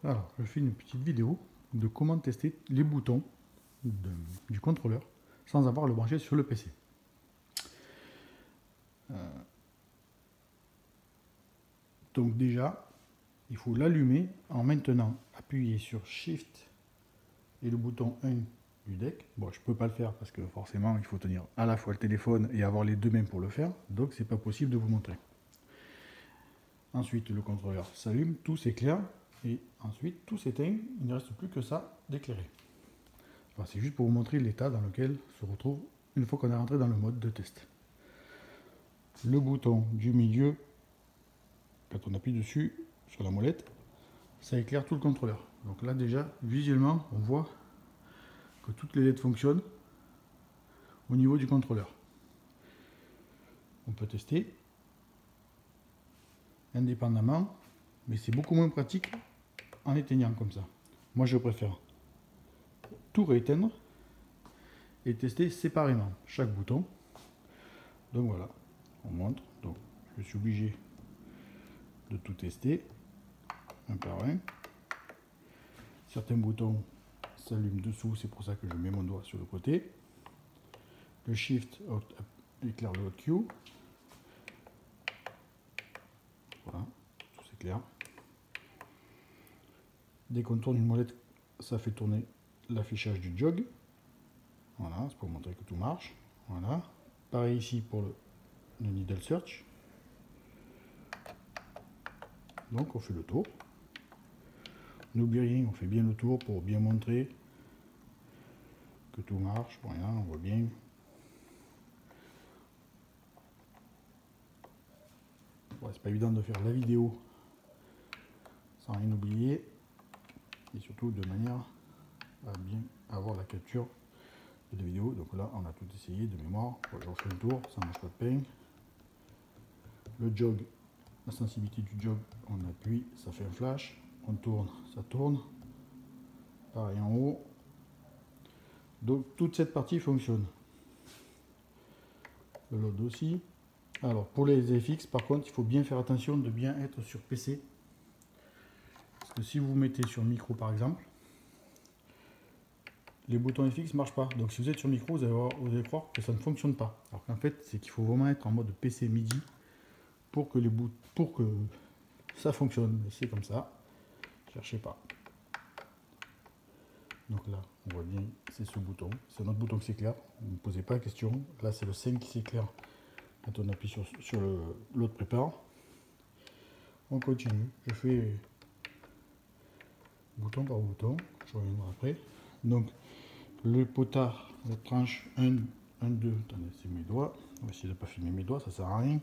Alors, je fais une petite vidéo de comment tester les boutons du contrôleur sans avoir à le brancher sur le PC. Donc déjà, il faut l'allumer en maintenant appuyer sur Shift et le bouton 1 du deck. Bon, je ne peux pas le faire parce que forcément, il faut tenir à la fois le téléphone et avoir les deux mains pour le faire. Donc, c'est pas possible de vous montrer. Ensuite, le contrôleur s'allume, tout s'éclaire. Et ensuite, tout s'éteint. Il ne reste plus que ça d'éclairer. Enfin, c'est juste pour vous montrer l'état dans lequel se retrouve une fois qu'on est rentré dans le mode de test. Le bouton du milieu, quand on appuie dessus sur la molette, ça éclaire tout le contrôleur. Donc là déjà, visuellement, on voit que toutes les LED fonctionnent au niveau du contrôleur. On peut tester indépendamment, mais c'est beaucoup moins pratique en éteignant comme ça. Moi je préfère tout rééteindre et tester séparément chaque bouton. Donc voilà, on montre. Donc je suis obligé de tout tester un par un. Certains boutons s'allument dessous, c'est pour ça que je mets mon doigt sur le côté. Le Shift éclaire le Hot Q. Voilà, tout s'éclaire. Dès qu'on tourne une molette, ça fait tourner l'affichage du jog. Voilà, c'est pour montrer que tout marche. Voilà. Pareil ici pour le needle search. Donc on fait le tour. N'oubliez rien, on fait bien le tour pour bien montrer que tout marche. Voilà, on voit bien. Ouais, c'est pas évident de faire la vidéo sans rien oublier. Et surtout de manière à bien avoir la capture de la vidéo. Donc là, on a tout essayé de mémoire. Voilà, je refais le tour, ça ne mange pas de pain. Le jog, la sensibilité du jog, on appuie, ça fait un flash. On tourne, ça tourne. Pareil en haut. Donc toute cette partie fonctionne. Le load aussi. Alors pour les FX, par contre, il faut bien faire attention de bien être sur PC. Parce que si vous mettez sur micro par exemple, les boutons FX ne marchent pas. Donc si vous êtes sur micro, vous allez croire que ça ne fonctionne pas. Alors qu'en fait, c'est qu'il faut vraiment être en mode PC MIDI pour que ça fonctionne. Mais c'est comme ça. Cherchez pas. Donc là, on voit bien, c'est ce bouton. C'est notre bouton qui s'éclaire. Ne me posez pas la question. Là, c'est le 5 qui s'éclaire quand on appuie sur l'autre prépare. On continue. Je fais bouton par bouton. Je reviendrai après. Donc, le potard, la tranche 1, 2. Attendez, c'est mes doigts. On va essayer de ne pas filmer mes doigts, ça sert à rien.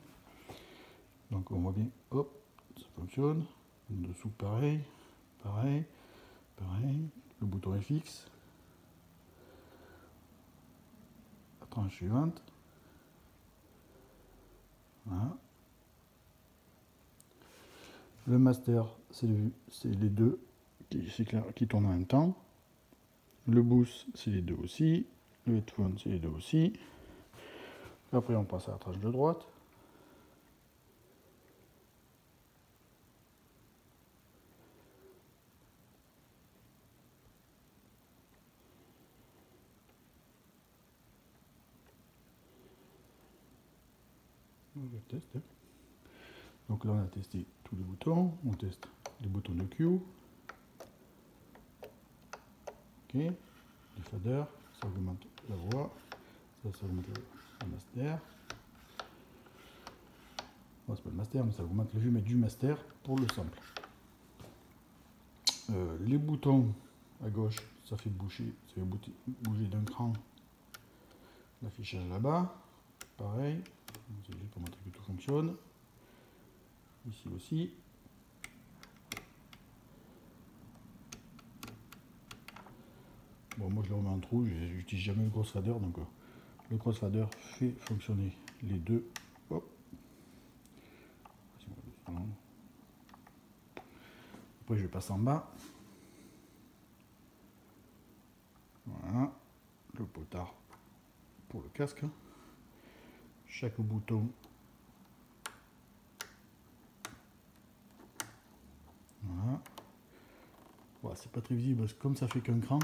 Donc, on voit bien, hop, ça fonctionne. En dessous, pareil. Pareil. Pareil. Le bouton FX. La tranche suivante. Voilà. Le master, c'est les deux qui tournent en même temps. Le boost, c'est les deux aussi. Le headphone, c'est les deux aussi. Après, on passe à la tranche de droite. Je teste. Donc là, on a testé tous les boutons. On teste les boutons de Q. Ok. Les faders, ça augmente la voix. Ça augmente le master. Bon, c'est pas le master, mais ça augmente le volume du master pour le sample. Les boutons à gauche, ça fait bouger d'un cran l'affichage là-bas. Pareil, c'est juste pour montrer que tout fonctionne. Ici aussi. Bon, moi je le remets en trou, j'utilise jamais le crossfader, donc le crossfader fait fonctionner les deux. Hop. Après je passe en bas. Voilà, le potard pour le casque. Chaque bouton. Voilà. Voilà, c'est pas très visible parce que comme ça fait qu'un cran,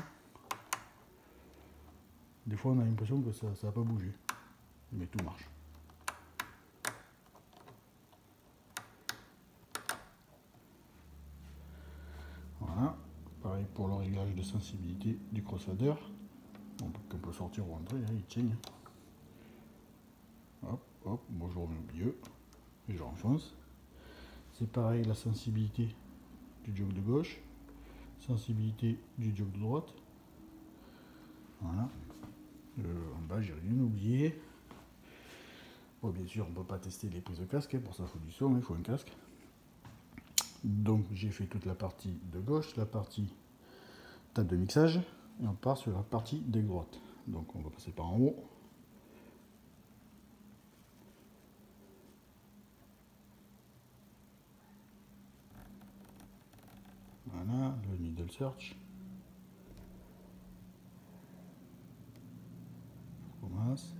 des fois on a l'impression que ça n'a pas bougé. Mais tout marche. Voilà. Pareil pour le réglage de sensibilité du crossfader. On peut sortir ou rentrer, hein, il tient. Hop, hop, moi je remets au milieu. Et je renfonce. C'est pareil la sensibilité du jog de gauche. Sensibilité du jog de droite. Voilà. En bas, j'ai rien oublié. Bon, bien sûr, on ne peut pas tester les prises de casque. Pour ça, il faut du son, il faut un casque. Donc, j'ai fait toute la partie de gauche, la partie table de mixage. Et on part sur la partie de droite. Donc, on va passer par en haut. Voilà, le needle search. On commence.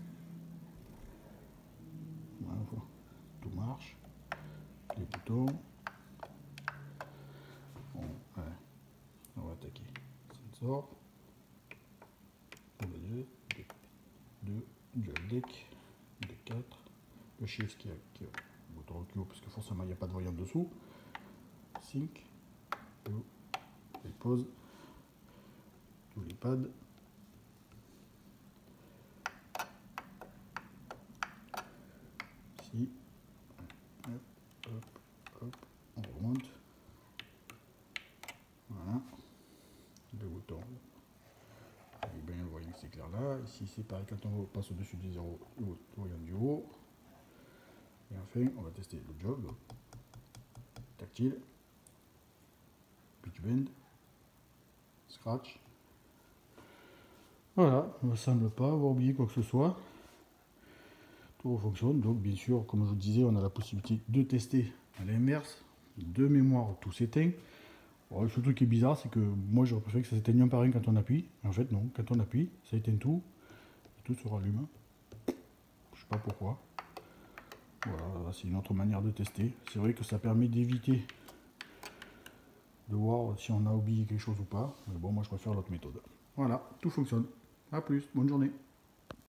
Voilà, tout marche. Les boutons. Bon, ouais. On va attaquer. Sensor. 2, dual deck, D4, le shift qui est au bouton recul parce que forcément il n'y a pas de voyant dessous. Sync, les pauses, tous les pads. Ici, hop, hop, hop, on remonte. Voilà, le bouton. Et bien le voyant c'est clair là. Ici c'est pareil, quand on passe au-dessus des zéros, le voyant du haut. Et enfin, on va tester le jog tactile, pitch bend, scratch. Voilà, il ne me semble pas avoir oublié quoi que ce soit. Tout fonctionne. Donc bien sûr, comme je vous disais, on a la possibilité de tester à l'inverse. De mémoire, tout s'éteint. Le seul truc qui est bizarre, c'est que moi j'aurais préféré que ça s'éteigne un par un quand on appuie. En fait non, quand on appuie, ça éteint tout. Et tout se rallume. Je sais pas pourquoi. Voilà, c'est une autre manière de tester. C'est vrai que ça permet d'éviter de voir si on a oublié quelque chose ou pas. Mais bon, moi je préfère l'autre méthode. Voilà, tout fonctionne. A plus, bonne journée.